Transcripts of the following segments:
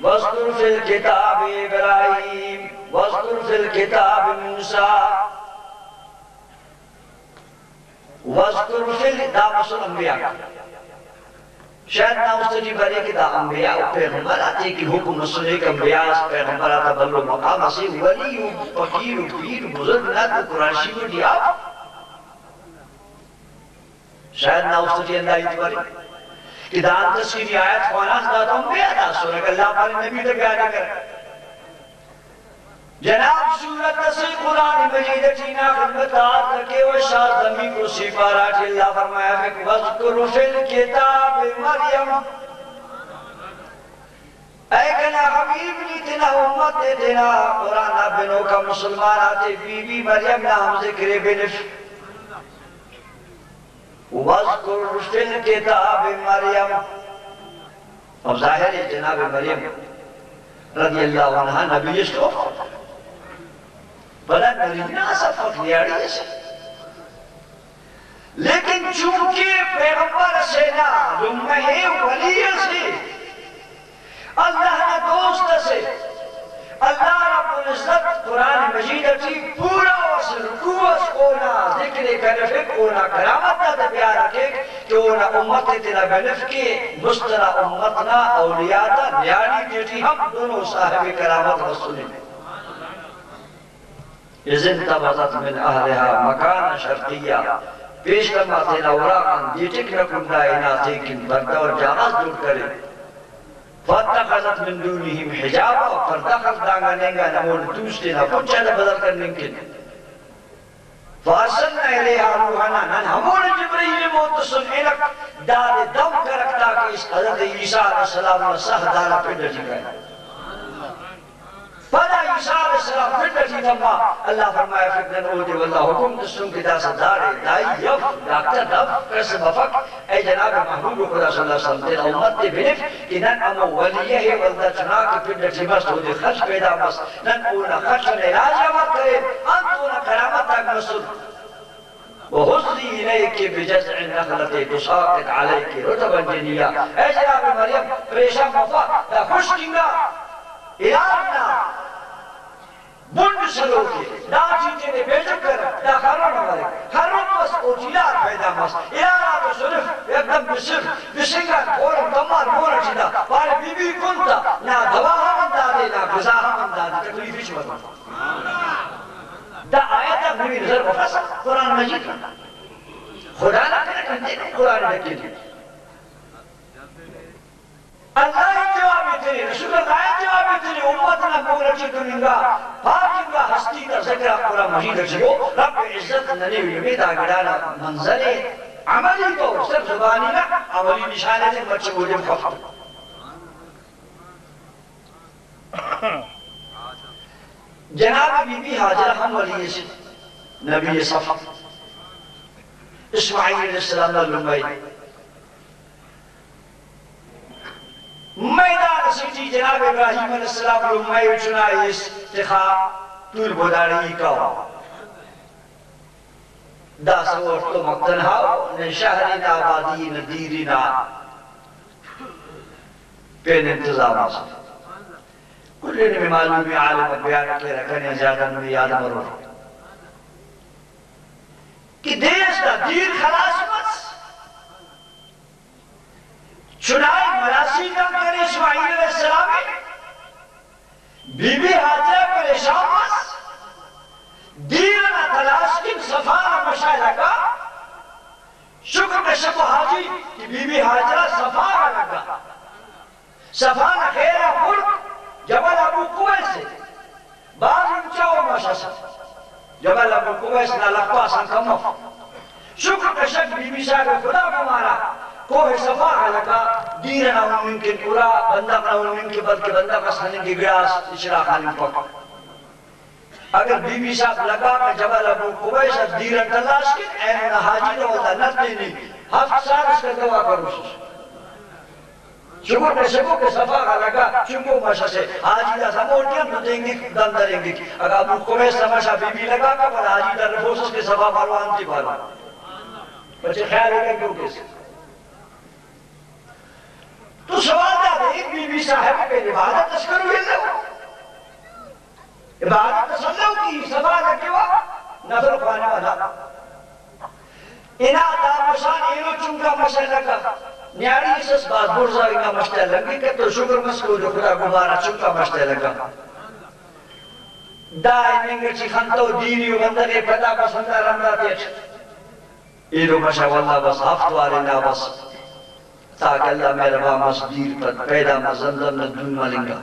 واذکر فی الکتاب ابراہیم واذکر فی الکتاب موسیٰ واذکر فی دامسل انبیاء شاید نا مستجیب برے کہ دا انبیاء پیغمبر آتے کہ حکم نسلے کا انبیاء پیغمبر آتا بلو مقام اسی ولی فقیر پیر بزرگ نہ تو قرآن شریف میں دیا شاید نا مستجیب اللہ اتباری کہ دا تسکیری آیت خوانات دا تو انبیاء دا سورہ اللہ پر نبی تک آگا کر جناب سورت سے قرآن مجید چینا خدمت آت لکے و شاہ زمین کو سپارات اللہ فرمایا کہ وَذْكُرُ فِي الْكِتَابِ مریم اے کنا حبیب نیتنا امت دیتنا قرآن بنو کا مسلمان آتے بی بی مریم نام ذکر بنف وَذْكُرُ فِي الْكِتَابِ مریم اب ظاہر ہے جناب مریم رضی اللہ عنہ نبی اس کو بلا نرینا صفت لیاڑی ایسے لیکن چونکہ پیغمبر سے نا لمحے ولی سے اللہ نے دوست سے اللہ رب العزت قرآن مجید کی پورا وصل رکوع کونا ذکر کنفق کونا کرامت تا بیار رکھے کہ اونا امت تینا بنف کے مسترہ امتنا اولیاتا نیاری دیتی ہم دونوں صاحب کرامت رسولیں اذن تبضت من اہلها مکان شرقیہ پیش لمحتے نوراقاً دیٹک رکن دائناتے کن بردہ اور جامعات دور کرے فاتخذت من دونہم حجابا فردخل دانگا نینگا نمون دوستے نا پچھا بدل کرنے کن فارسلنا الیہا روحانا نن ہمون جبریل موتصل انک دار دم کرکتا کہ اس حضرت عیسیٰ علیہ السلام نے سہ دارا پیڈر جگہ فلا عیسیٰ علیہ السلام فکر جی تھا اللہ فرمایا فکرن اوٹے واللہ حکم دستوں کی دا صدارے دائی یف ڈاکتر دف قسم وفق اے جناب محبوب خدا صلی اللہ علیہ وسلم تیرا امت دے بنف کہ نن امو ولیہ ہے والدہ چنا کے فکر جی مست ہو دے خرچ پیدا مست نن اونا خرچ نے راجہ مت کرے انتونا کرامت تاک مسل وحضری الیک بجزع نخلت تساقت علیک رتبا جنیا اے جناب مریم پریشان وفا دا خوش کنگا الہنا بند سلوکی دا چیزیں نے بیجک کر دا خرون ملک خرون بس اوچیلات پیدا مس الہنا تو صرف ایک بصرف بسنگا کورم دمار مورا چیدا بارے بی بی کنتا نا دوا ہم دادے نا غذا ہم دادے تکلیفی چوتا دا آیت اب نبی نظر وفاسا قرآن مجید خدا نہ کرے کہتے ہیں قرآن مجید اللہ جوابی تیرے رسول اللہ جوابی تیرے امتنا پورچی کننگا پاکنگا ہستی در ذکرہ قرآن مجید رسیو رب عزت ننیوی امیدہ گڑانا منظر عملی تو صرف زبانی نا عملی نشانے سے مچے مجھے خفت جناب بی بی حاجر ہم ولی سے نبی صفح اسماعیل علیہ السلام للمائی میدان سیٹی جناب ابراہیم علیہ السلام للمائی چنائی استخا طول بوداری کا دا سوٹو مقتنہاو نے شہرین آبادی ندیرین پین انتظام آسا کلے نے معلومی عالم بیان کے رکھنے زیادہ نوی یاد مرور کہ دیش دا دیر خلاص بس چنائی مراسی کا کرے اسماعیل علیہ السلام بی بی حاجر پریشان بس دیرنا تلاش کن صفانہ مشاہدہ کا شکر بشک حاجی کہ بی بی حاجرہ صفانہ لگا صفانہ خیرہ خلق جبل ابو قویس سے بعض انچاؤ مشاسا جبل ابو قویس نہ لقوا سنکمف شکر بشک بی بی صاحب خدا کمارا کوہ صفاہ لگا دیرنا انہوں کے پورا بندق نہ انہوں کے بلکہ بندق اسحنی کی گراس اشرا خالی پک اگر بی بی صاحب لگا کہ جبل ابو قویس دیرن تلاش کے اینونا حاجی نہ ہوتا نرد نہیں ہفت سال اس کا دعا کرو سوس شکر پہ شکو کہ صفاہ لگا چنگو ماشا سے آجی دا سموٹیاں تو دیں گے دم دریں گے اگر ابو قویس تماشا بی بی لگا کہ پر آجی دا رفوسس کے صفاہ بارو آنتی بارو بچے خیال ہے کہ کیوں کیسے تو سوال دا ایک بی بی صاحب پہ عبادت تشکرو یلو عبادت تسلو کی صفا لگے وا نظر خوانے والا اینا دار مشان ایلو چونکا مشان لگا نیاری اسس باز برزا اینا مشتے لگی کہ تو شکر مسکو جو خدا گبارا چونکا مشتے لگا دائی ننگر چی خانتو دینیو بندگے پتا پسندہ رمدہ تیچ ایلو مشا واللہ بس ہفت وارینا بس تاکہ اللہ میرے وامس دیر پر پیدا مزندر ندون ملنگا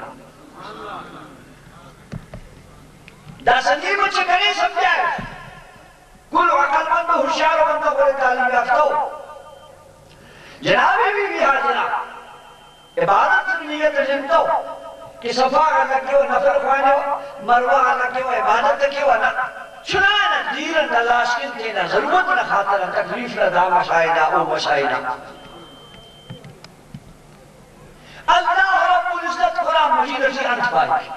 دا سنجیر مجھے کرے سمجھائے کل عقل مند و حشیار و بندہ بولے تعلیم یافتہ ہو جنابی بھی حاضرہ عبادت سے نیت جنتا ہو کہ صفا اللہ کیوں نفر خوانے ہو مروہ اللہ کیوں عبادت کیوں نا چنانا دیرن تلاشکن تینا ضرورت نہ خاطر تکلیف نہ دا مشاہدہ او مشاہدہ اللہ رب العزت قرآن مجید سے انت پائی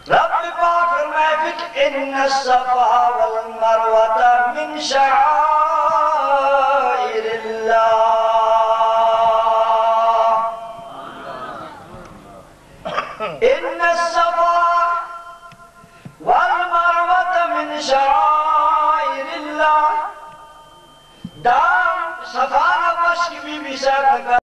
رب پاک فرمائے فک ان الصفا والمروة من شعائر اللہ ان الصفا والمروة من شعائر اللہ دام صفا نفس کی بی بی ساتھ